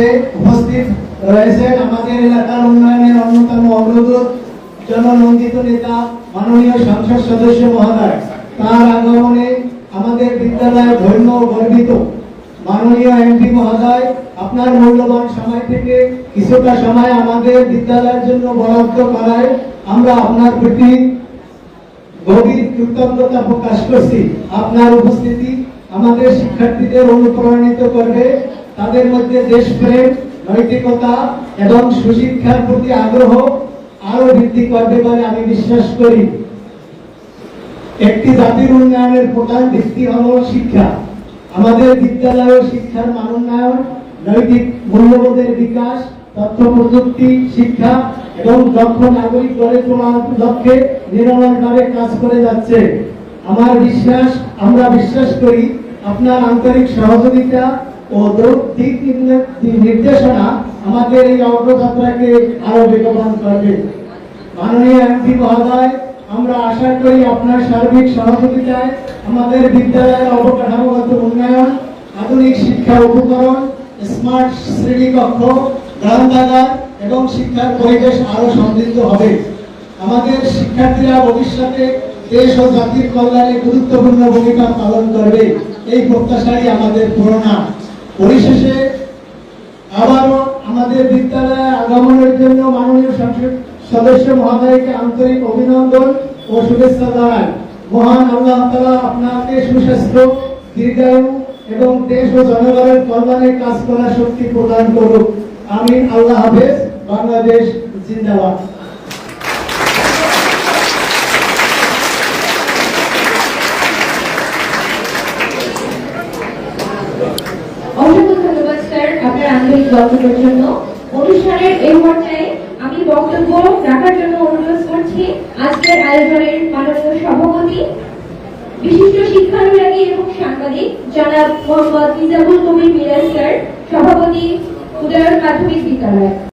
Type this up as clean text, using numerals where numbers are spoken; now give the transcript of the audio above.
মঞ্চে উপস্থিত রয়েছেন আমাদের এলাকার উন্নয়নের অন্যতম অগ্রদূত জননন্দিত নেতা মাননীয় সংসদ সদস্য মহোদয়। তার আগমনে আমাদের বিদ্যালয় ধন্য ও গর্বিত। মাননীয় এমপি মহোদয়, আপনার মূল্যবান সময় থেকে কিছুটা সময় আমাদের বিদ্যালয়ের জন্য বরাদ্দ করায় আমরা আপনার প্রতি গভীর কৃতজ্ঞতা প্রকাশ করছি। আপনার উপস্থিতি আমাদের শিক্ষার্থীদের অনুপ্রাণিত করবে, তাদের মধ্যে দেশপ্রেম, নৈতিকতা এবং সুশিক্ষার প্রতি আগ্রহ আরো বৃদ্ধি করবে বলে আমি বিশ্বাস করি। একটি জাতির উন্নয়নের প্রধান ভিত্তি হলো শিক্ষা। আমাদের বিদ্যালয় শিক্ষার মানোন্নয়ন, নৈতিক মূল্যবোধের বিকাশ, তথ্য প্রযুক্তি শিক্ষা এবং দক্ষ নাগরিক গড়ে তোলার লক্ষ্যে নিরলসভাবে কাজ করে যাচ্ছে। আমরা বিশ্বাস করি আপনার আন্তরিক সহযোগিতা ও দিক নির্দেশনা আমাদের এই অগ্রযাত্রাকে আরো বেগবান করবে। মাননীয় এমপি মহোদয়, আমরা আশা করি আপনার সার্বিক সহযোগিতায় আমাদের বিদ্যালয়ের অবকাঠামোগত উন্নয়ন, আধুনিক শিক্ষা উপকরণ, স্মার্ট শ্রেণীকক্ষ, গ্রন্থাগার এবং শিক্ষার পরিবেশ আরো সমৃদ্ধ হবে। আমাদের শিক্ষার্থীরা ভবিষ্যতে দেশ ও জাতির কল্যাণে গুরুত্বপূর্ণ ভূমিকা পালন করবে, এই প্রত্যাশাই আমাদের প্রেরণা। পরিশেষে আবারও আমাদের বিদ্যালয়ে আগমনের জন্য মাননীয় সংসদ সদস্য মহোদয়কে আন্তরিক অভিনন্দন ও শুভেচ্ছা জানাই। মহান আল্লাহ তাআলা আপনাকে সুস্বাস্থ্য, দীর্ঘায়ু এবং দেশ ও জনগণের কল্যাণে কাজ করার শক্তি প্রদান করুক। আমিন। আল্লাহ হাফেজ। বাংলাদেশ জিন্দাবাদ। অসংখ্য ধন্যবাদ স্যার আপনার আন্তরিক বক্তব্যের জন্য। অনুষ্ঠানের এই পর্যায়ে আমি বক্তব্য রাখার জন্য অনুরোধ করছি আজকের আয়োজনের মাননীয় সভাপতি, বিশিষ্ট শিক্ষানুরাগী এবং সাংবাদিক জনাব মোহাম্মদ মিজাবুল কবির মিরাজ স্যার, সভাপতি উদয়ন মাধ্যমিক বিদ্যালয়।